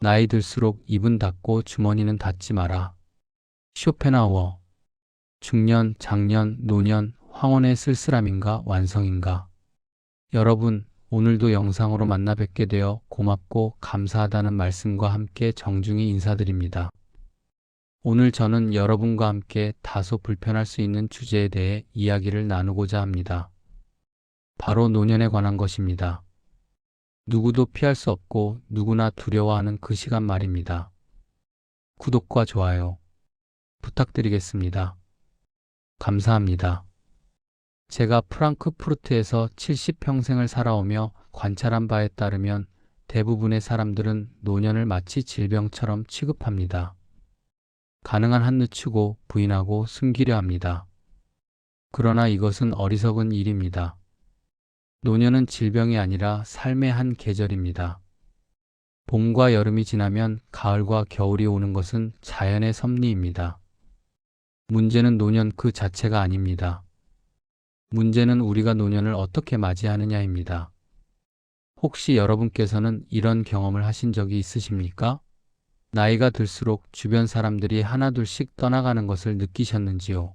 나이 들수록 입은 닫고 주머니는 닫지 마라. 쇼펜하우어. 중년, 장년, 노년, 황혼의 쓸쓸함인가 완성인가. 여러분, 오늘도 영상으로 만나 뵙게 되어 고맙고 감사하다는 말씀과 함께 정중히 인사드립니다. 오늘 저는 여러분과 함께 다소 불편할 수 있는 주제에 대해 이야기를 나누고자 합니다. 바로 노년에 관한 것입니다. 누구도 피할 수 없고 누구나 두려워하는 그 시간 말입니다. 구독과 좋아요 부탁드리겠습니다. 감사합니다. 제가 프랑크푸르트에서 70평생을 살아오며 관찰한 바에 따르면 대부분의 사람들은 노년을 마치 질병처럼 취급합니다. 가능한 한 늦추고 부인하고 숨기려 합니다. 그러나 이것은 어리석은 일입니다. 노년은 질병이 아니라 삶의 한 계절입니다. 봄과 여름이 지나면 가을과 겨울이 오는 것은 자연의 섭리입니다. 문제는 노년 그 자체가 아닙니다. 문제는 우리가 노년을 어떻게 맞이하느냐입니다. 혹시 여러분께서는 이런 경험을 하신 적이 있으십니까? 나이가 들수록 주변 사람들이 하나둘씩 떠나가는 것을 느끼셨는지요?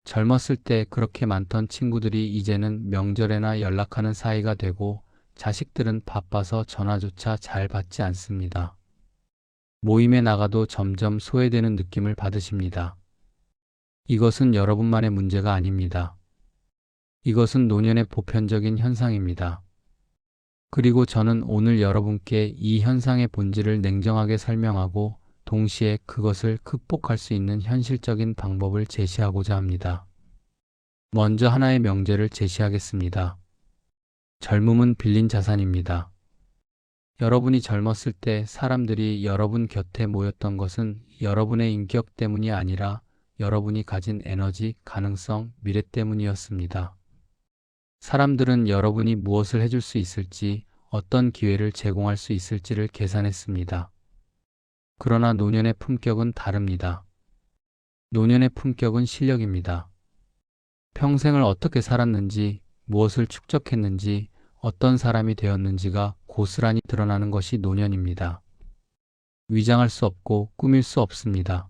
젊었을 때 그렇게 많던 친구들이 이제는 명절에나 연락하는 사이가 되고 자식들은 바빠서 전화조차 잘 받지 않습니다. 모임에 나가도 점점 소외되는 느낌을 받으십니다. 이것은 여러분만의 문제가 아닙니다. 이것은 노년의 보편적인 현상입니다. 그리고 저는 오늘 여러분께 이 현상의 본질을 냉정하게 설명하고 동시에 그것을 극복할 수 있는 현실적인 방법을 제시하고자 합니다. 먼저 하나의 명제를 제시하겠습니다. 젊음은 빌린 자산입니다. 여러분이 젊었을 때 사람들이 여러분 곁에 모였던 것은 여러분의 인격 때문이 아니라 여러분이 가진 에너지, 가능성, 미래 때문이었습니다. 사람들은 여러분이 무엇을 해줄 수 있을지, 어떤 기회를 제공할 수 있을지를 계산했습니다. 그러나 노년의 품격은 다릅니다. 노년의 품격은 실력입니다. 평생을 어떻게 살았는지, 무엇을 축적했는지, 어떤 사람이 되었는지가 고스란히 드러나는 것이 노년입니다. 위장할 수 없고 꾸밀 수 없습니다.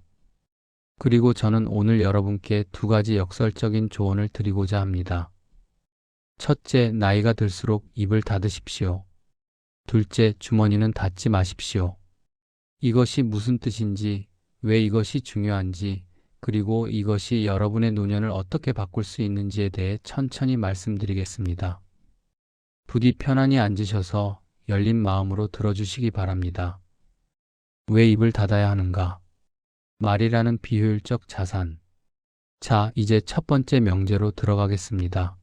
그리고 저는 오늘 여러분께 두 가지 역설적인 조언을 드리고자 합니다. 첫째, 나이가 들수록 입을 닫으십시오. 둘째, 주머니는 닫지 마십시오. 이것이 무슨 뜻인지, 왜 이것이 중요한지, 그리고 이것이 여러분의 노년을 어떻게 바꿀 수 있는지에 대해 천천히 말씀드리겠습니다. 부디 편안히 앉으셔서 열린 마음으로 들어주시기 바랍니다. 왜 입을 닫아야 하는가? 말이라는 비효율적 자산. 자, 이제 첫 번째 명제로 들어가겠습니다.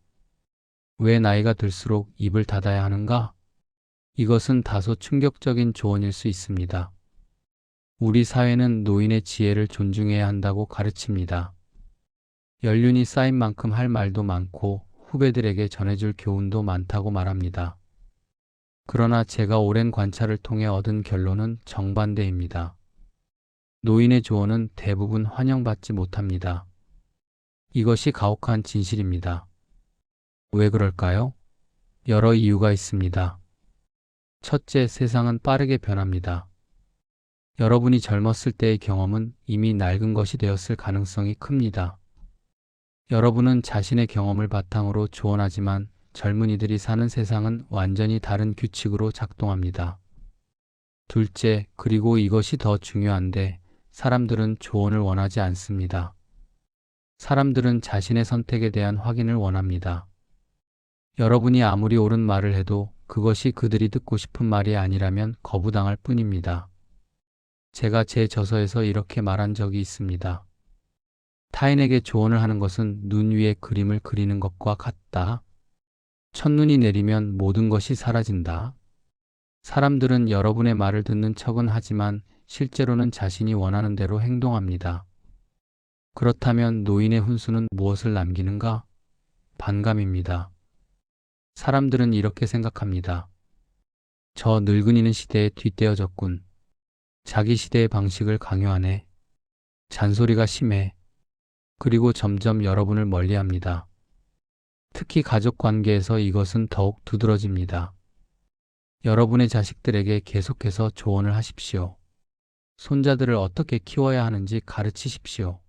왜 나이가 들수록 입을 닫아야 하는가? 이것은 다소 충격적인 조언일 수 있습니다. 우리 사회는 노인의 지혜를 존중해야 한다고 가르칩니다. 연륜이 쌓인 만큼 할 말도 많고 후배들에게 전해줄 교훈도 많다고 말합니다. 그러나 제가 오랜 관찰을 통해 얻은 결론은 정반대입니다. 노인의 조언은 대부분 환영받지 못합니다. 이것이 가혹한 진실입니다. 왜 그럴까요? 여러 이유가 있습니다. 첫째, 세상은 빠르게 변합니다. 여러분이 젊었을 때의 경험은 이미 낡은 것이 되었을 가능성이 큽니다. 여러분은 자신의 경험을 바탕으로 조언하지만 젊은이들이 사는 세상은 완전히 다른 규칙으로 작동합니다. 둘째, 그리고 이것이 더 중요한데 사람들은 조언을 원하지 않습니다. 사람들은 자신의 선택에 대한 확인을 원합니다. 여러분이 아무리 옳은 말을 해도 그것이 그들이 듣고 싶은 말이 아니라면 거부당할 뿐입니다. 제가 제 저서에서 이렇게 말한 적이 있습니다. 타인에게 조언을 하는 것은 눈 위에 그림을 그리는 것과 같다. 첫눈이 내리면 모든 것이 사라진다. 사람들은 여러분의 말을 듣는 척은 하지만 실제로는 자신이 원하는 대로 행동합니다. 그렇다면 노인의 훈수는 무엇을 남기는가? 반감입니다. 사람들은 이렇게 생각합니다. 저 늙은이는 시대에 뒷되어졌군. 자기 시대의 방식을 강요하네. 잔소리가 심해. 그리고 점점 여러분을 멀리합니다. 특히 가족 관계에서 이것은 더욱 두드러집니다. 여러분의 자식들에게 계속해서 조언을 하십시오. 손자들을 어떻게 키워야 하는지 가르치십시오.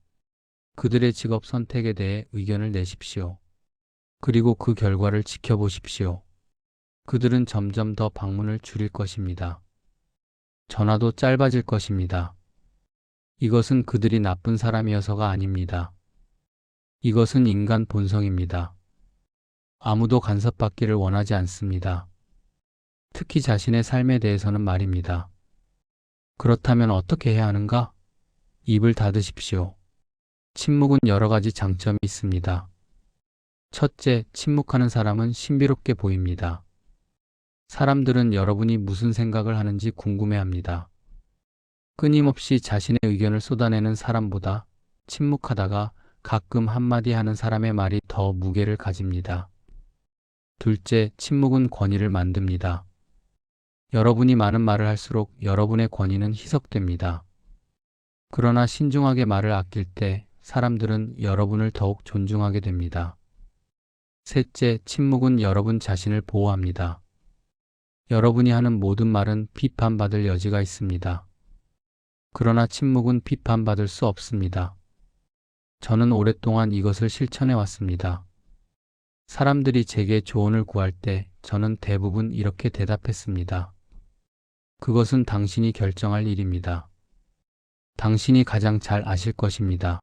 그들의 직업 선택에 대해 의견을 내십시오. 그리고 그 결과를 지켜보십시오. 그들은 점점 더 방문을 줄일 것입니다. 전화도 짧아질 것입니다. 이것은 그들이 나쁜 사람이어서가 아닙니다. 이것은 인간 본성입니다. 아무도 간섭받기를 원하지 않습니다. 특히 자신의 삶에 대해서는 말입니다. 그렇다면 어떻게 해야 하는가? 입을 닫으십시오. 침묵은 여러 가지 장점이 있습니다. 첫째, 침묵하는 사람은 신비롭게 보입니다. 사람들은 여러분이 무슨 생각을 하는지 궁금해합니다. 끊임없이 자신의 의견을 쏟아내는 사람보다 침묵하다가 가끔 한마디 하는 사람의 말이 더 무게를 가집니다. 둘째, 침묵은 권위를 만듭니다. 여러분이 많은 말을 할수록 여러분의 권위는 희석됩니다. 그러나 신중하게 말을 아낄 때 사람들은 여러분을 더욱 존중하게 됩니다. 셋째, 침묵은 여러분 자신을 보호합니다. 여러분이 하는 모든 말은 비판받을 여지가 있습니다. 그러나 침묵은 비판받을 수 없습니다. 저는 오랫동안 이것을 실천해 왔습니다. 사람들이 제게 조언을 구할 때 저는 대부분 이렇게 대답했습니다. 그것은 당신이 결정할 일입니다. 당신이 가장 잘 아실 것입니다.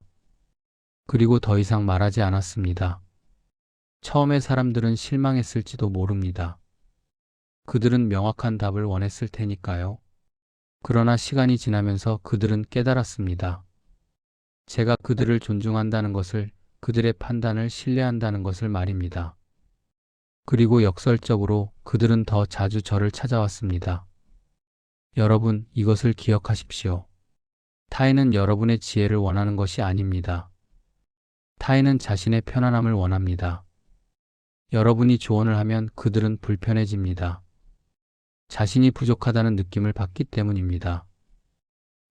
그리고 더 이상 말하지 않았습니다. 처음에 사람들은 실망했을지도 모릅니다. 그들은 명확한 답을 원했을 테니까요. 그러나 시간이 지나면서 그들은 깨달았습니다. 제가 그들을 존중한다는 것을, 그들의 판단을 신뢰한다는 것을 말입니다. 그리고 역설적으로 그들은 더 자주 저를 찾아왔습니다. 여러분, 이것을 기억하십시오. 타인은 여러분의 지혜를 원하는 것이 아닙니다. 타인은 자신의 편안함을 원합니다. 여러분이 조언을 하면 그들은 불편해집니다. 자신이 부족하다는 느낌을 받기 때문입니다.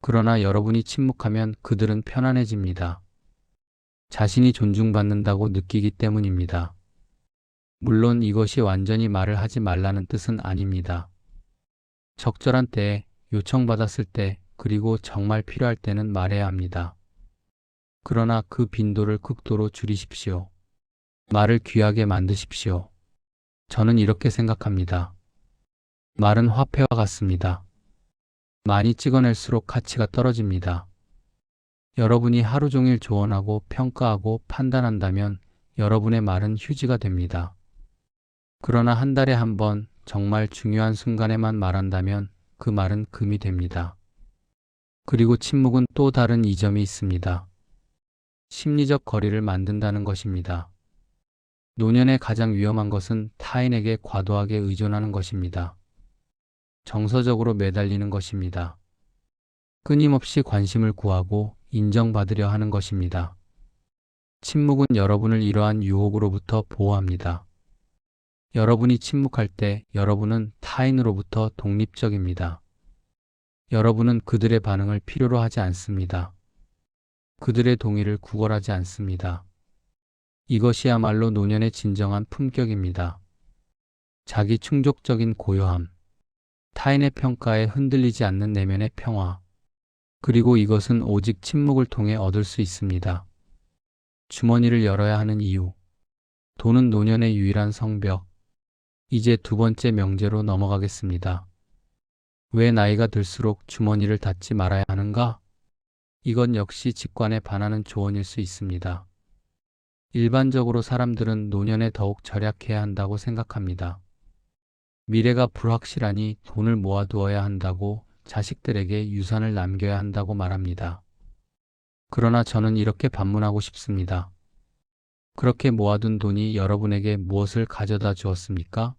그러나 여러분이 침묵하면 그들은 편안해집니다. 자신이 존중받는다고 느끼기 때문입니다. 물론 이것이 완전히 말을 하지 말라는 뜻은 아닙니다. 적절한 때에, 요청받았을 때, 그리고 정말 필요할 때는 말해야 합니다. 그러나 그 빈도를 극도로 줄이십시오. 말을 귀하게 만드십시오. 저는 이렇게 생각합니다. 말은 화폐와 같습니다. 많이 찍어낼수록 가치가 떨어집니다. 여러분이 하루 종일 조언하고 평가하고 판단한다면 여러분의 말은 휴지가 됩니다. 그러나 한 달에 한 번 정말 중요한 순간에만 말한다면 그 말은 금이 됩니다. 그리고 침묵은 또 다른 이점이 있습니다. 심리적 거리를 만든다는 것입니다. 노년의 가장 위험한 것은 타인에게 과도하게 의존하는 것입니다. 정서적으로 매달리는 것입니다. 끊임없이 관심을 구하고 인정받으려 하는 것입니다. 침묵은 여러분을 이러한 유혹으로부터 보호합니다. 여러분이 침묵할 때 여러분은 타인으로부터 독립적입니다. 여러분은 그들의 반응을 필요로 하지 않습니다. 그들의 동의를 구걸하지 않습니다. 이것이야말로 노년의 진정한 품격입니다. 자기 충족적인 고요함, 타인의 평가에 흔들리지 않는 내면의 평화, 그리고 이것은 오직 침묵을 통해 얻을 수 있습니다. 주머니를 열어야 하는 이유. 돈은 노년의 유일한 성벽. 이제 두 번째 명제로 넘어가겠습니다. 왜 나이가 들수록 주머니를 닫지 말아야 하는가? 이건 역시 직관에 반하는 조언일 수 있습니다. 일반적으로 사람들은 노년에 더욱 절약해야 한다고 생각합니다. 미래가 불확실하니 돈을 모아두어야 한다고, 자식들에게 유산을 남겨야 한다고 말합니다. 그러나 저는 이렇게 반문하고 싶습니다. 그렇게 모아둔 돈이 여러분에게 무엇을 가져다 주었습니까?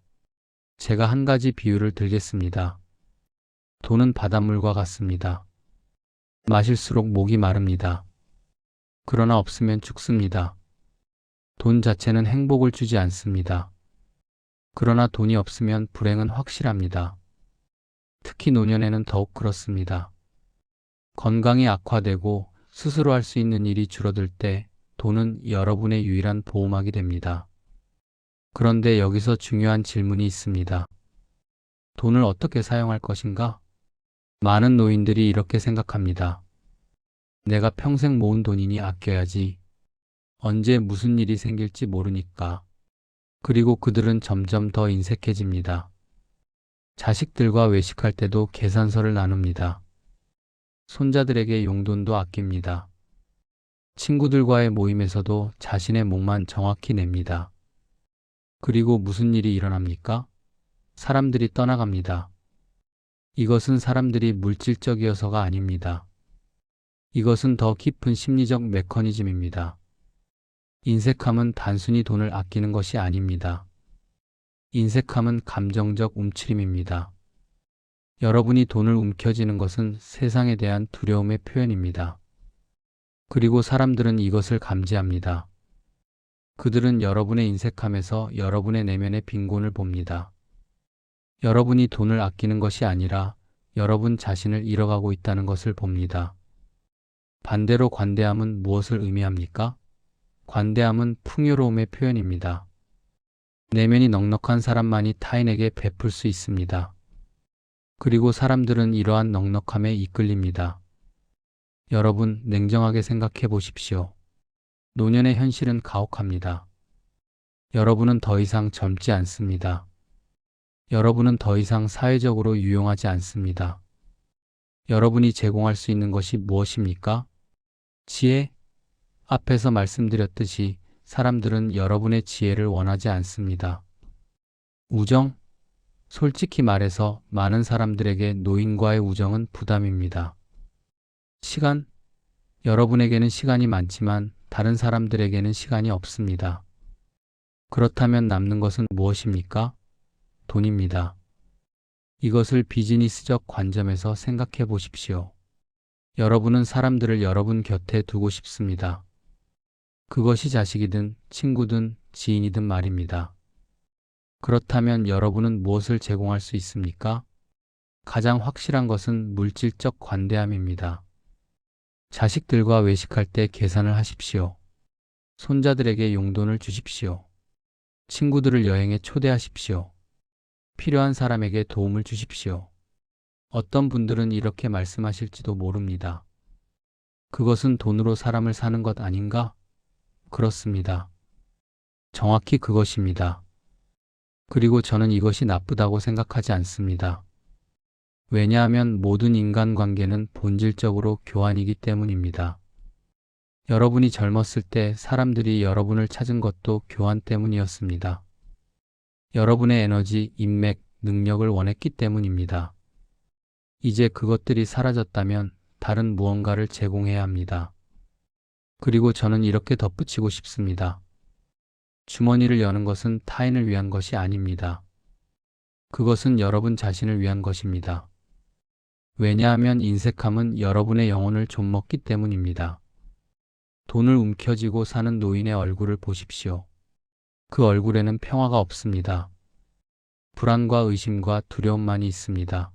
제가 한 가지 비유를 들겠습니다. 돈은 바닷물과 같습니다. 마실수록 목이 마릅니다. 그러나 없으면 죽습니다. 돈 자체는 행복을 주지 않습니다. 그러나 돈이 없으면 불행은 확실합니다. 특히 노년에는 더욱 그렇습니다. 건강이 악화되고 스스로 할 수 있는 일이 줄어들 때 돈은 여러분의 유일한 보호막이 됩니다. 그런데 여기서 중요한 질문이 있습니다. 돈을 어떻게 사용할 것인가? 많은 노인들이 이렇게 생각합니다. 내가 평생 모은 돈이니 아껴야지. 언제 무슨 일이 생길지 모르니까. 그리고 그들은 점점 더 인색해집니다. 자식들과 외식할 때도 계산서를 나눕니다. 손자들에게 용돈도 아낍니다. 친구들과의 모임에서도 자신의 몫만 정확히 냅니다. 그리고 무슨 일이 일어납니까? 사람들이 떠나갑니다. 이것은 사람들이 물질적이어서가 아닙니다. 이것은 더 깊은 심리적 메커니즘입니다. 인색함은 단순히 돈을 아끼는 것이 아닙니다. 인색함은 감정적 움츠림입니다. 여러분이 돈을 움켜쥐는 것은 세상에 대한 두려움의 표현입니다. 그리고 사람들은 이것을 감지합니다. 그들은 여러분의 인색함에서 여러분의 내면의 빈곤을 봅니다. 여러분이 돈을 아끼는 것이 아니라 여러분 자신을 잃어가고 있다는 것을 봅니다. 반대로 관대함은 무엇을 의미합니까? 관대함은 풍요로움의 표현입니다. 내면이 넉넉한 사람만이 타인에게 베풀 수 있습니다. 그리고 사람들은 이러한 넉넉함에 이끌립니다. 여러분, 냉정하게 생각해 보십시오. 노년의 현실은 가혹합니다. 여러분은 더 이상 젊지 않습니다. 여러분은 더 이상 사회적으로 유용하지 않습니다. 여러분이 제공할 수 있는 것이 무엇입니까? 지혜? 앞에서 말씀드렸듯이 사람들은 여러분의 지혜를 원하지 않습니다. 우정? 솔직히 말해서 많은 사람들에게 노인과의 우정은 부담입니다. 시간? 여러분에게는 시간이 많지만 다른 사람들에게는 시간이 없습니다. 그렇다면 남는 것은 무엇입니까? 돈입니다. 이것을 비즈니스적 관점에서 생각해 보십시오. 여러분은 사람들을 여러분 곁에 두고 싶습니다. 그것이 자식이든 친구든 지인이든 말입니다. 그렇다면 여러분은 무엇을 제공할 수 있습니까? 가장 확실한 것은 물질적 관대함입니다. 자식들과 외식할 때 계산을 하십시오. 손자들에게 용돈을 주십시오. 친구들을 여행에 초대하십시오. 필요한 사람에게 도움을 주십시오. 어떤 분들은 이렇게 말씀하실지도 모릅니다. 그것은 돈으로 사람을 사는 것 아닌가? 그렇습니다. 정확히 그것입니다. 그리고 저는 이것이 나쁘다고 생각하지 않습니다. 왜냐하면 모든 인간관계는 본질적으로 교환이기 때문입니다. 여러분이 젊었을 때 사람들이 여러분을 찾은 것도 교환 때문이었습니다. 여러분의 에너지, 인맥, 능력을 원했기 때문입니다. 이제 그것들이 사라졌다면 다른 무언가를 제공해야 합니다. 그리고 저는 이렇게 덧붙이고 싶습니다. 주머니를 여는 것은 타인을 위한 것이 아닙니다. 그것은 여러분 자신을 위한 것입니다. 왜냐하면 인색함은 여러분의 영혼을 좀먹기 때문입니다. 돈을 움켜쥐고 사는 노인의 얼굴을 보십시오. 그 얼굴에는 평화가 없습니다. 불안과 의심과 두려움만이 있습니다.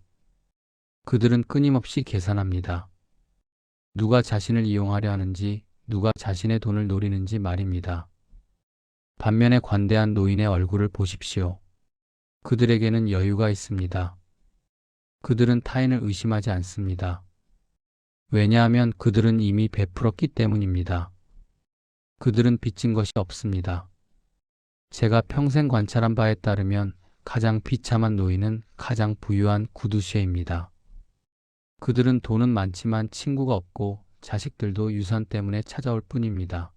그들은 끊임없이 계산합니다. 누가 자신을 이용하려 하는지, 누가 자신의 돈을 노리는지 말입니다. 반면에 관대한 노인의 얼굴을 보십시오. 그들에게는 여유가 있습니다. 그들은 타인을 의심하지 않습니다. 왜냐하면 그들은 이미 베풀었기 때문입니다. 그들은 빚진 것이 없습니다. 제가 평생 관찰한 바에 따르면 가장 비참한 노인은 가장 부유한 구두쇠입니다. 그들은 돈은 많지만 친구가 없고 자식들도 유산 때문에 찾아올 뿐입니다.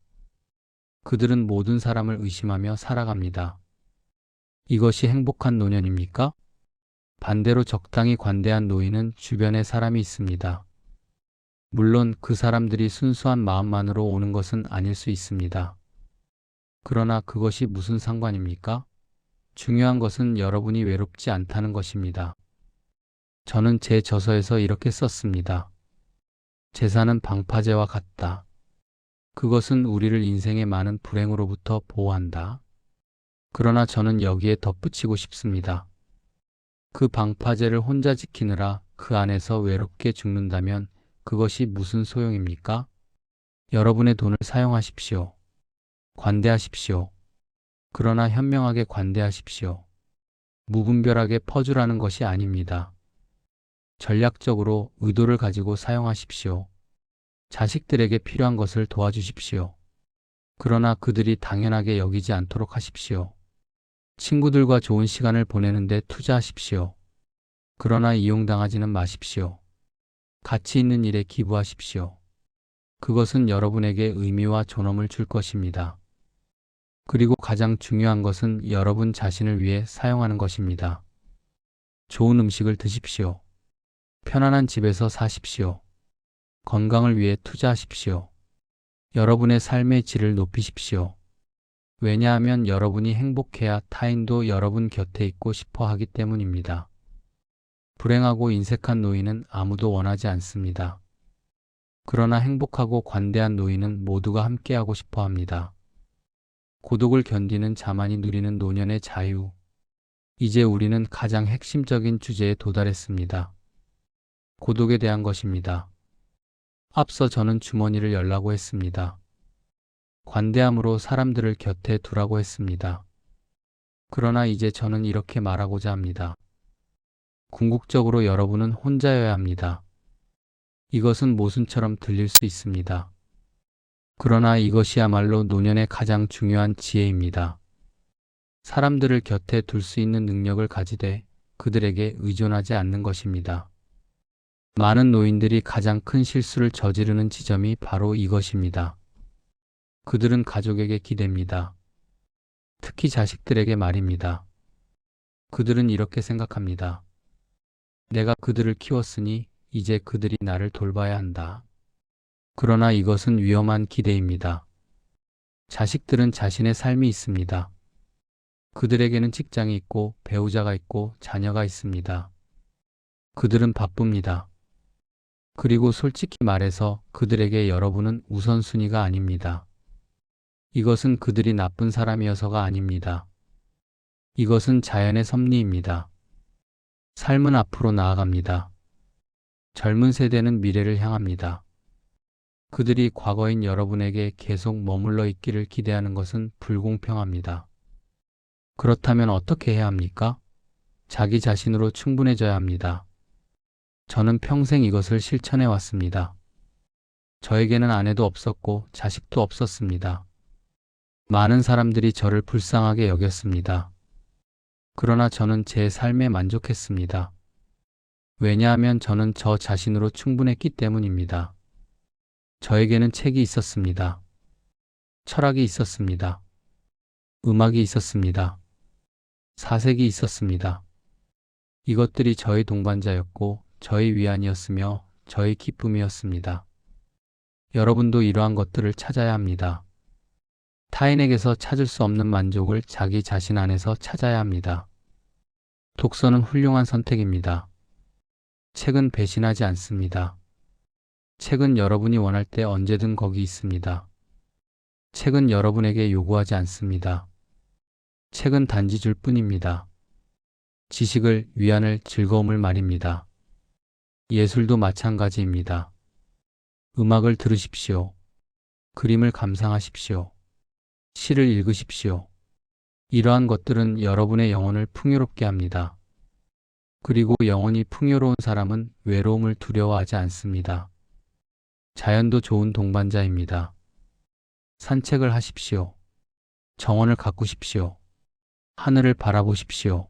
그들은 모든 사람을 의심하며 살아갑니다. 이것이 행복한 노년입니까? 반대로 적당히 관대한 노인은 주변에 사람이 있습니다. 물론 그 사람들이 순수한 마음만으로 오는 것은 아닐 수 있습니다. 그러나 그것이 무슨 상관입니까? 중요한 것은 여러분이 외롭지 않다는 것입니다. 저는 제 저서에서 이렇게 썼습니다. 재산은 방파제와 같다. 그것은 우리를 인생의 많은 불행으로부터 보호한다. 그러나 저는 여기에 덧붙이고 싶습니다. 그 방파제를 혼자 지키느라 그 안에서 외롭게 죽는다면 그것이 무슨 소용입니까? 여러분의 돈을 사용하십시오. 관대하십시오. 그러나 현명하게 관대하십시오. 무분별하게 퍼주라는 것이 아닙니다. 전략적으로 의도를 가지고 사용하십시오. 자식들에게 필요한 것을 도와주십시오. 그러나 그들이 당연하게 여기지 않도록 하십시오. 친구들과 좋은 시간을 보내는데 투자하십시오. 그러나 이용당하지는 마십시오. 가치 있는 일에 기부하십시오. 그것은 여러분에게 의미와 존엄을 줄 것입니다. 그리고 가장 중요한 것은 여러분 자신을 위해 사용하는 것입니다. 좋은 음식을 드십시오. 편안한 집에서 사십시오. 건강을 위해 투자하십시오. 여러분의 삶의 질을 높이십시오. 왜냐하면 여러분이 행복해야 타인도 여러분 곁에 있고 싶어 하기 때문입니다. 불행하고 인색한 노인은 아무도 원하지 않습니다. 그러나 행복하고 관대한 노인은 모두가 함께하고 싶어 합니다. 고독을 견디는 자만이 누리는 노년의 자유. 이제 우리는 가장 핵심적인 주제에 도달했습니다. 고독에 대한 것입니다. 앞서 저는 주머니를 열라고 했습니다. 관대함으로 사람들을 곁에 두라고 했습니다. 그러나 이제 저는 이렇게 말하고자 합니다. 궁극적으로 여러분은 혼자여야 합니다. 이것은 모순처럼 들릴 수 있습니다. 그러나 이것이야말로 노년의 가장 중요한 지혜입니다. 사람들을 곁에 둘 수 있는 능력을 가지되 그들에게 의존하지 않는 것입니다. 많은 노인들이 가장 큰 실수를 저지르는 지점이 바로 이것입니다. 그들은 가족에게 기댑니다. 특히 자식들에게 말입니다. 그들은 이렇게 생각합니다. 내가 그들을 키웠으니 이제 그들이 나를 돌봐야 한다. 그러나 이것은 위험한 기대입니다. 자식들은 자신의 삶이 있습니다. 그들에게는 직장이 있고 배우자가 있고 자녀가 있습니다. 그들은 바쁩니다. 그리고 솔직히 말해서 그들에게 여러분은 우선순위가 아닙니다. 이것은 그들이 나쁜 사람이어서가 아닙니다. 이것은 자연의 섭리입니다. 삶은 앞으로 나아갑니다. 젊은 세대는 미래를 향합니다. 그들이 과거인 여러분에게 계속 머물러 있기를 기대하는 것은 불공평합니다. 그렇다면 어떻게 해야 합니까? 자기 자신으로 충분해져야 합니다. 저는 평생 이것을 실천해 왔습니다. 저에게는 아내도 없었고 자식도 없었습니다. 많은 사람들이 저를 불쌍하게 여겼습니다. 그러나 저는 제 삶에 만족했습니다. 왜냐하면 저는 저 자신으로 충분했기 때문입니다. 저에게는 책이 있었습니다. 철학이 있었습니다. 음악이 있었습니다. 사색이 있었습니다. 이것들이 저의 동반자였고 저의 위안이었으며 저의 기쁨이었습니다. 여러분도 이러한 것들을 찾아야 합니다. 타인에게서 찾을 수 없는 만족을 자기 자신 안에서 찾아야 합니다. 독서는 훌륭한 선택입니다. 책은 배신하지 않습니다. 책은 여러분이 원할 때 언제든 거기 있습니다. 책은 여러분에게 요구하지 않습니다. 책은 단지 줄 뿐입니다. 지식을, 위안을, 즐거움을 말입니다. 예술도 마찬가지입니다. 음악을 들으십시오. 그림을 감상하십시오. 시를 읽으십시오. 이러한 것들은 여러분의 영혼을 풍요롭게 합니다. 그리고 영혼이 풍요로운 사람은 외로움을 두려워하지 않습니다. 자연도 좋은 동반자입니다. 산책을 하십시오. 정원을 가꾸십시오. 하늘을 바라보십시오.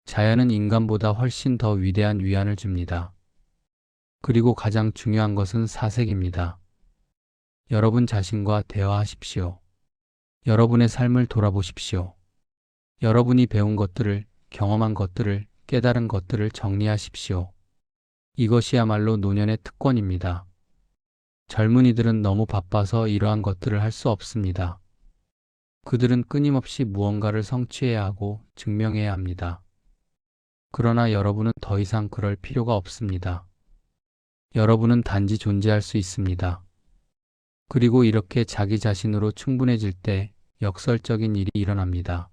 자연은 인간보다 훨씬 더 위대한 위안을 줍니다. 그리고 가장 중요한 것은 사색입니다. 여러분 자신과 대화하십시오. 여러분의 삶을 돌아보십시오. 여러분이 배운 것들을, 경험한 것들을, 깨달은 것들을 정리하십시오. 이것이야말로 노년의 특권입니다. 젊은이들은 너무 바빠서 이러한 것들을 할 수 없습니다. 그들은 끊임없이 무언가를 성취해야 하고 증명해야 합니다. 그러나 여러분은 더 이상 그럴 필요가 없습니다. 여러분은 단지 존재할 수 있습니다. 그리고 이렇게 자기 자신으로 충분해질 때 역설적인 일이 일어납니다.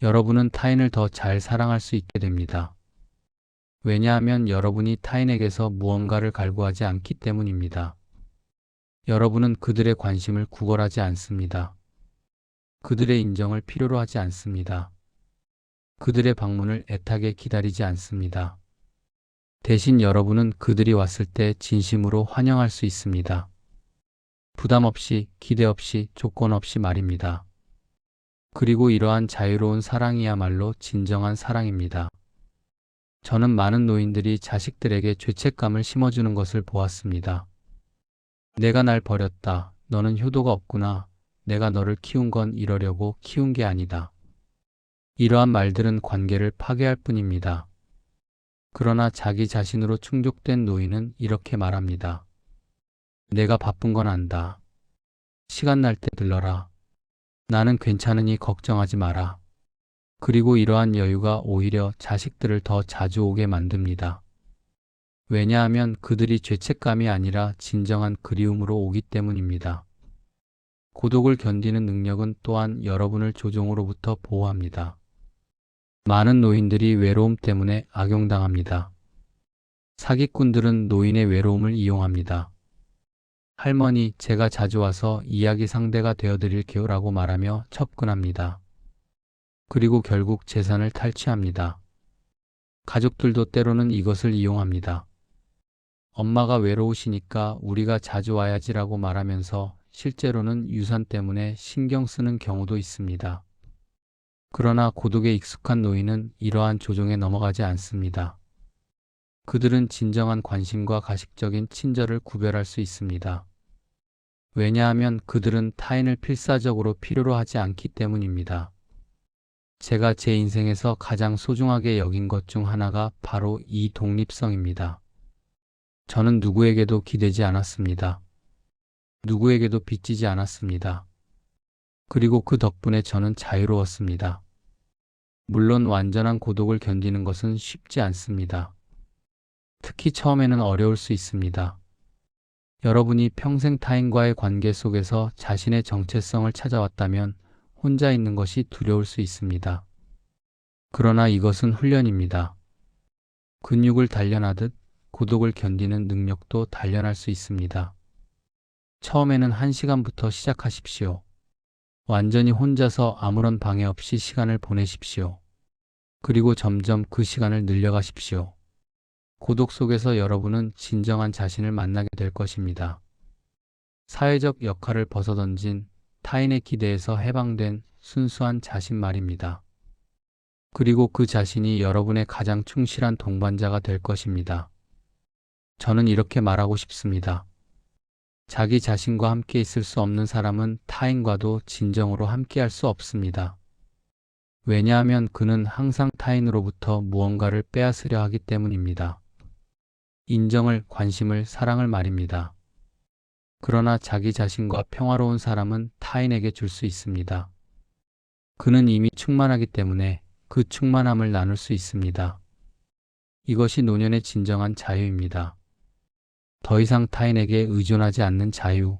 여러분은 타인을 더 잘 사랑할 수 있게 됩니다. 왜냐하면 여러분이 타인에게서 무언가를 갈구하지 않기 때문입니다. 여러분은 그들의 관심을 구걸하지 않습니다. 그들의 인정을 필요로 하지 않습니다. 그들의 방문을 애타게 기다리지 않습니다. 대신 여러분은 그들이 왔을 때 진심으로 환영할 수 있습니다. 부담 없이, 기대 없이, 조건 없이 말입니다. 그리고 이러한 자유로운 사랑이야말로 진정한 사랑입니다. 저는 많은 노인들이 자식들에게 죄책감을 심어주는 것을 보았습니다. 내가 날 버렸다. 너는 효도가 없구나. 내가 너를 키운 건 이러려고 키운 게 아니다. 이러한 말들은 관계를 파괴할 뿐입니다. 그러나 자기 자신으로 충족된 노인은 이렇게 말합니다. 내가 바쁜 건 안다. 시간 날 때 들러라. 나는 괜찮으니 걱정하지 마라. 그리고 이러한 여유가 오히려 자식들을 더 자주 오게 만듭니다. 왜냐하면 그들이 죄책감이 아니라 진정한 그리움으로 오기 때문입니다. 고독을 견디는 능력은 또한 여러분을 조종으로부터 보호합니다. 많은 노인들이 외로움 때문에 악용당합니다. 사기꾼들은 노인의 외로움을 이용합니다. 할머니, 제가 자주 와서 이야기 상대가 되어드릴게요라고 말하며 첩근합니다. 그리고 결국 재산을 탈취합니다. 가족들도 때로는 이것을 이용합니다. 엄마가 외로우시니까 우리가 자주 와야지라고 말하면서 실제로는 유산 때문에 신경 쓰는 경우도 있습니다. 그러나 고독에 익숙한 노인은 이러한 조종에 넘어가지 않습니다. 그들은 진정한 관심과 가식적인 친절을 구별할 수 있습니다. 왜냐하면 그들은 타인을 필사적으로 필요로 하지 않기 때문입니다. 제가 제 인생에서 가장 소중하게 여긴 것 중 하나가 바로 이 독립성입니다. 저는 누구에게도 기대지 않았습니다. 누구에게도 빚지지 않았습니다. 그리고 그 덕분에 저는 자유로웠습니다. 물론 완전한 고독을 견디는 것은 쉽지 않습니다. 특히 처음에는 어려울 수 있습니다. 여러분이 평생 타인과의 관계 속에서 자신의 정체성을 찾아왔다면 혼자 있는 것이 두려울 수 있습니다. 그러나 이것은 훈련입니다. 근육을 단련하듯 고독을 견디는 능력도 단련할 수 있습니다. 처음에는 1시간부터 시작하십시오. 완전히 혼자서 아무런 방해 없이 시간을 보내십시오. 그리고 점점 그 시간을 늘려가십시오. 고독 속에서 여러분은 진정한 자신을 만나게 될 것입니다. 사회적 역할을 벗어던진 타인의 기대에서 해방된 순수한 자신 말입니다. 그리고 그 자신이 여러분의 가장 충실한 동반자가 될 것입니다. 저는 이렇게 말하고 싶습니다. 자기 자신과 함께 있을 수 없는 사람은 타인과도 진정으로 함께 할 수 없습니다. 왜냐하면 그는 항상 타인으로부터 무언가를 빼앗으려 하기 때문입니다. 인정을, 관심을, 사랑을 말입니다. 그러나 자기 자신과 평화로운 사람은 타인에게 줄 수 있습니다. 그는 이미 충만하기 때문에 그 충만함을 나눌 수 있습니다. 이것이 노년의 진정한 자유입니다. 더 이상 타인에게 의존하지 않는 자유,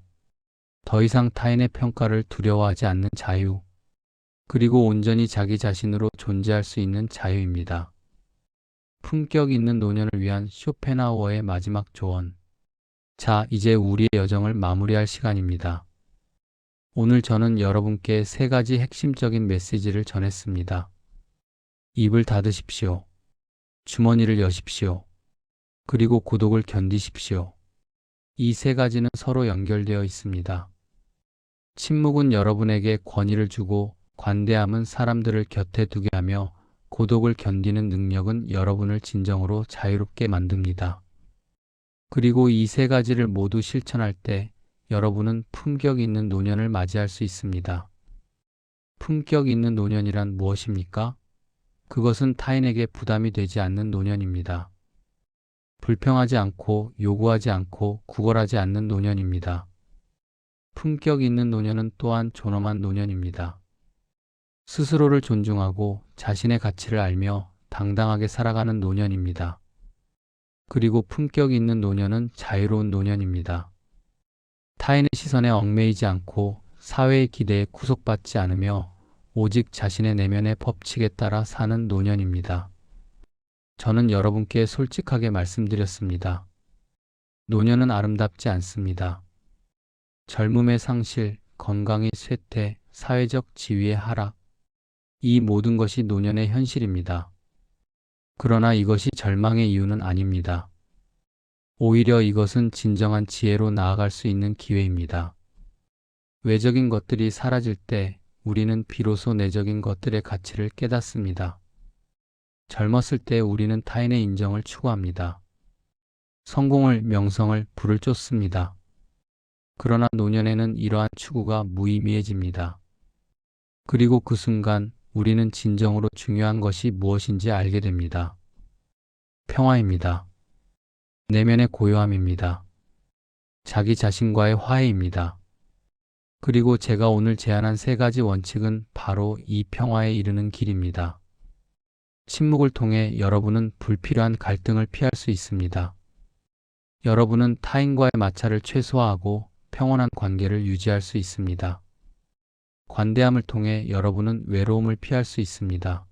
더 이상 타인의 평가를 두려워하지 않는 자유, 그리고 온전히 자기 자신으로 존재할 수 있는 자유입니다. 품격 있는 노년을 위한 쇼펜하우어의 마지막 조언. 자, 이제 우리의 여정을 마무리할 시간입니다. 오늘 저는 여러분께 3가지 핵심적인 메시지를 전했습니다. 입을 닫으십시오. 주머니를 여십시오. 그리고 고독을 견디십시오. 이 3가지는 서로 연결되어 있습니다. 침묵은 여러분에게 권위를 주고 관대함은 사람들을 곁에 두게 하며 고독을 견디는 능력은 여러분을 진정으로 자유롭게 만듭니다. 그리고 이 3가지를 모두 실천할 때 여러분은 품격 있는 노년을 맞이할 수 있습니다. 품격 있는 노년이란 무엇입니까? 그것은 타인에게 부담이 되지 않는 노년입니다. 불평하지 않고 요구하지 않고 구걸하지 않는 노년입니다. 품격 있는 노년은 또한 존엄한 노년입니다. 스스로를 존중하고 자신의 가치를 알며 당당하게 살아가는 노년입니다. 그리고 품격 있는 노년은 자유로운 노년입니다. 타인의 시선에 얽매이지 않고 사회의 기대에 구속받지 않으며 오직 자신의 내면의 법칙에 따라 사는 노년입니다. 저는 여러분께 솔직하게 말씀드렸습니다. 노년은 아름답지 않습니다. 젊음의 상실, 건강의 쇠퇴, 사회적 지위의 하락, 이 모든 것이 노년의 현실입니다. 그러나 이것이 절망의 이유는 아닙니다. 오히려 이것은 진정한 지혜로 나아갈 수 있는 기회입니다. 외적인 것들이 사라질 때 우리는 비로소 내적인 것들의 가치를 깨닫습니다. 젊었을 때 우리는 타인의 인정을 추구합니다. 성공을, 명성을, 부를 쫓습니다. 그러나 노년에는 이러한 추구가 무의미해집니다. 그리고 그 순간 우리는 진정으로 중요한 것이 무엇인지 알게 됩니다. 평화입니다. 내면의 고요함입니다. 자기 자신과의 화해입니다. 그리고 제가 오늘 제안한 3가지 원칙은 바로 이 평화에 이르는 길입니다. 침묵을 통해 여러분은 불필요한 갈등을 피할 수 있습니다. 여러분은 타인과의 마찰을 최소화하고 평온한 관계를 유지할 수 있습니다. 관대함을 통해 여러분은 외로움을 피할 수 있습니다.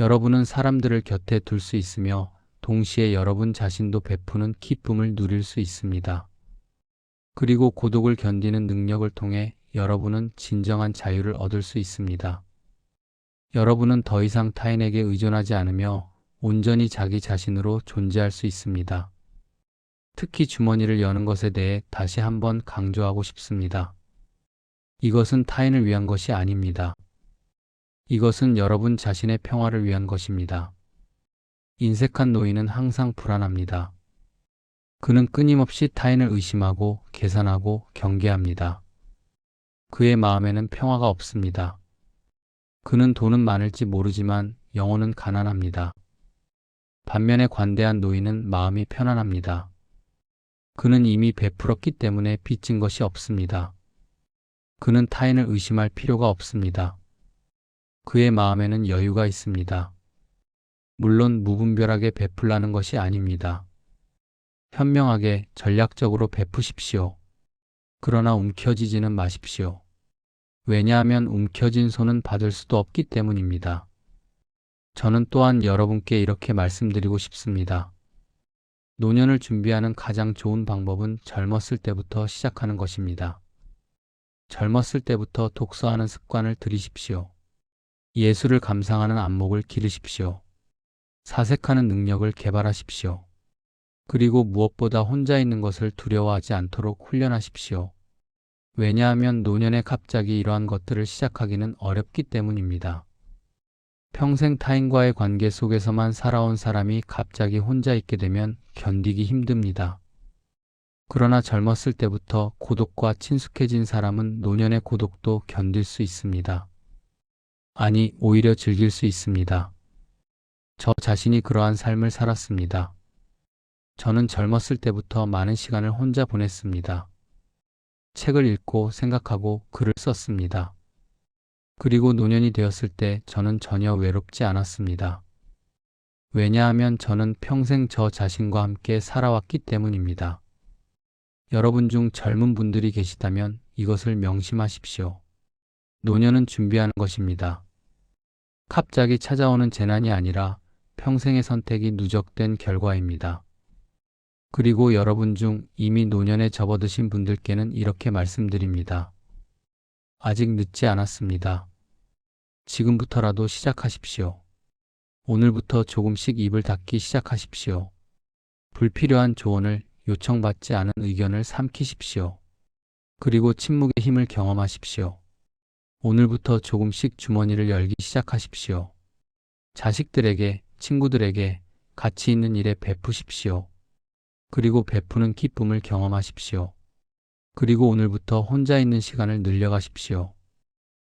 여러분은 사람들을 곁에 둘 수 있으며 동시에 여러분 자신도 베푸는 기쁨을 누릴 수 있습니다. 그리고 고독을 견디는 능력을 통해 여러분은 진정한 자유를 얻을 수 있습니다. 여러분은 더 이상 타인에게 의존하지 않으며 온전히 자기 자신으로 존재할 수 있습니다. 특히 주머니를 여는 것에 대해 다시 한번 강조하고 싶습니다. 이것은 타인을 위한 것이 아닙니다. 이것은 여러분 자신의 평화를 위한 것입니다. 인색한 노인은 항상 불안합니다. 그는 끊임없이 타인을 의심하고 계산하고 경계합니다. 그의 마음에는 평화가 없습니다. 그는 돈은 많을지 모르지만 영혼은 가난합니다. 반면에 관대한 노인은 마음이 편안합니다. 그는 이미 베풀었기 때문에 빚진 것이 없습니다. 그는 타인을 의심할 필요가 없습니다. 그의 마음에는 여유가 있습니다. 물론 무분별하게 베풀라는 것이 아닙니다. 현명하게 전략적으로 베푸십시오. 그러나 움켜쥐지는 마십시오. 왜냐하면 움켜쥔 손은 받을 수도 없기 때문입니다. 저는 또한 여러분께 이렇게 말씀드리고 싶습니다. 노년을 준비하는 가장 좋은 방법은 젊었을 때부터 시작하는 것입니다. 젊었을 때부터 독서하는 습관을 들이십시오. 예술을 감상하는 안목을 기르십시오. 사색하는 능력을 개발하십시오. 그리고 무엇보다 혼자 있는 것을 두려워하지 않도록 훈련하십시오. 왜냐하면 노년에 갑자기 이러한 것들을 시작하기는 어렵기 때문입니다. 평생 타인과의 관계 속에서만 살아온 사람이 갑자기 혼자 있게 되면 견디기 힘듭니다. 그러나 젊었을 때부터 고독과 친숙해진 사람은 노년의 고독도 견딜 수 있습니다. 아니, 오히려 즐길 수 있습니다. 저 자신이 그러한 삶을 살았습니다. 저는 젊었을 때부터 많은 시간을 혼자 보냈습니다. 책을 읽고 생각하고 글을 썼습니다. 그리고 노년이 되었을 때 저는 전혀 외롭지 않았습니다. 왜냐하면 저는 평생 저 자신과 함께 살아왔기 때문입니다. 여러분 중 젊은 분들이 계시다면 이것을 명심하십시오. 노년은 준비하는 것입니다. 갑자기 찾아오는 재난이 아니라 평생의 선택이 누적된 결과입니다. 그리고 여러분 중 이미 노년에 접어드신 분들께는 이렇게 말씀드립니다. 아직 늦지 않았습니다. 지금부터라도 시작하십시오. 오늘부터 조금씩 입을 닫기 시작하십시오. 불필요한 조언을, 요청받지 않은 의견을 삼키십시오. 그리고 침묵의 힘을 경험하십시오. 오늘부터 조금씩 주머니를 열기 시작하십시오. 자식들에게, 친구들에게 가치 있는 일에 베푸십시오. 그리고 베푸는 기쁨을 경험하십시오. 그리고 오늘부터 혼자 있는 시간을 늘려가십시오.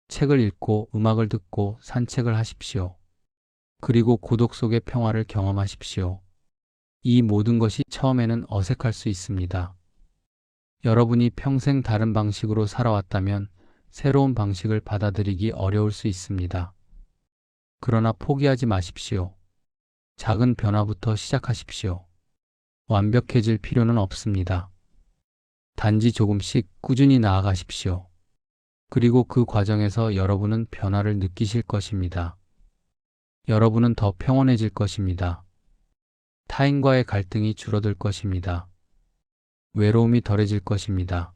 책을 읽고 음악을 듣고 산책을 하십시오. 그리고 고독 속의 평화를 경험하십시오. 이 모든 것이 처음에는 어색할 수 있습니다. 여러분이 평생 다른 방식으로 살아왔다면 새로운 방식을 받아들이기 어려울 수 있습니다. 그러나 포기하지 마십시오. 작은 변화부터 시작하십시오. 완벽해질 필요는 없습니다. 단지 조금씩 꾸준히 나아가십시오. 그리고 그 과정에서 여러분은 변화를 느끼실 것입니다. 여러분은 더 평온해질 것입니다. 타인과의 갈등이 줄어들 것입니다. 외로움이 덜해질 것입니다.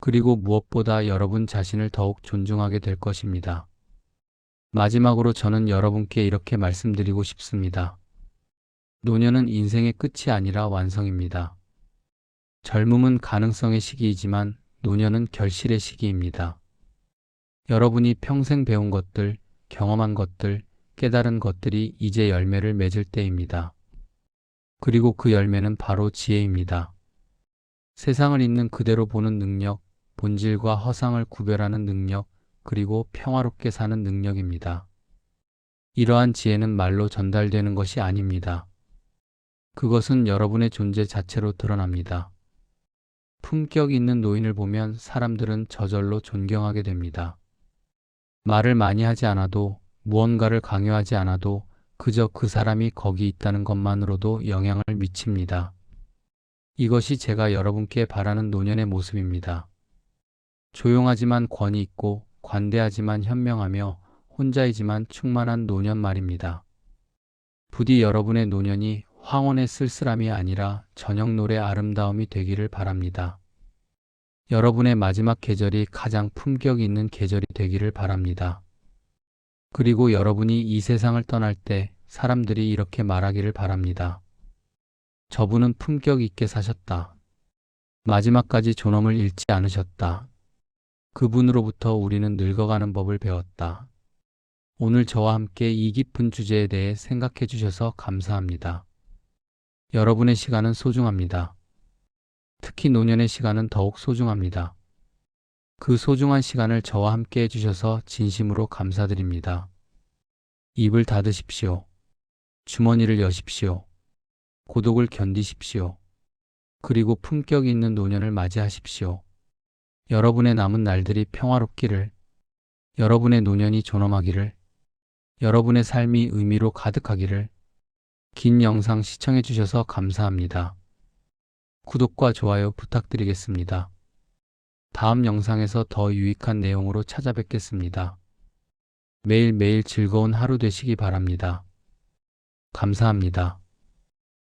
그리고 무엇보다 여러분 자신을 더욱 존중하게 될 것입니다. 마지막으로 저는 여러분께 이렇게 말씀드리고 싶습니다. 노년은 인생의 끝이 아니라 완성입니다. 젊음은 가능성의 시기이지만 노년은 결실의 시기입니다. 여러분이 평생 배운 것들, 경험한 것들, 깨달은 것들이 이제 열매를 맺을 때입니다. 그리고 그 열매는 바로 지혜입니다. 세상을 있는 그대로 보는 능력, 본질과 허상을 구별하는 능력, 그리고 평화롭게 사는 능력입니다. 이러한 지혜는 말로 전달되는 것이 아닙니다. 그것은 여러분의 존재 자체로 드러납니다. 품격 있는 노인을 보면 사람들은 저절로 존경하게 됩니다. 말을 많이 하지 않아도, 무언가를 강요하지 않아도 그저 그 사람이 거기 있다는 것만으로도 영향을 미칩니다. 이것이 제가 여러분께 바라는 노년의 모습입니다. 조용하지만 권위 있고 관대하지만 현명하며 혼자이지만 충만한 노년 말입니다. 부디 여러분의 노년이 황혼의 쓸쓸함이 아니라 저녁 노래 아름다움이 되기를 바랍니다. 여러분의 마지막 계절이 가장 품격 있는 계절이 되기를 바랍니다. 그리고 여러분이 이 세상을 떠날 때 사람들이 이렇게 말하기를 바랍니다. 저분은 품격 있게 사셨다. 마지막까지 존엄을 잃지 않으셨다. 그분으로부터 우리는 늙어가는 법을 배웠다. 오늘 저와 함께 이 깊은 주제에 대해 생각해 주셔서 감사합니다. 여러분의 시간은 소중합니다. 특히 노년의 시간은 더욱 소중합니다. 그 소중한 시간을 저와 함께 해주셔서 진심으로 감사드립니다. 입을 닫으십시오. 주머니를 여십시오. 고독을 견디십시오. 그리고 품격 있는 노년을 맞이하십시오. 여러분의 남은 날들이 평화롭기를, 여러분의 노년이 존엄하기를, 여러분의 삶이 의미로 가득하기를. 긴 영상 시청해 주셔서 감사합니다. 구독과 좋아요 부탁드리겠습니다. 다음 영상에서 더 유익한 내용으로 찾아뵙겠습니다. 매일매일 즐거운 하루 되시기 바랍니다. 감사합니다.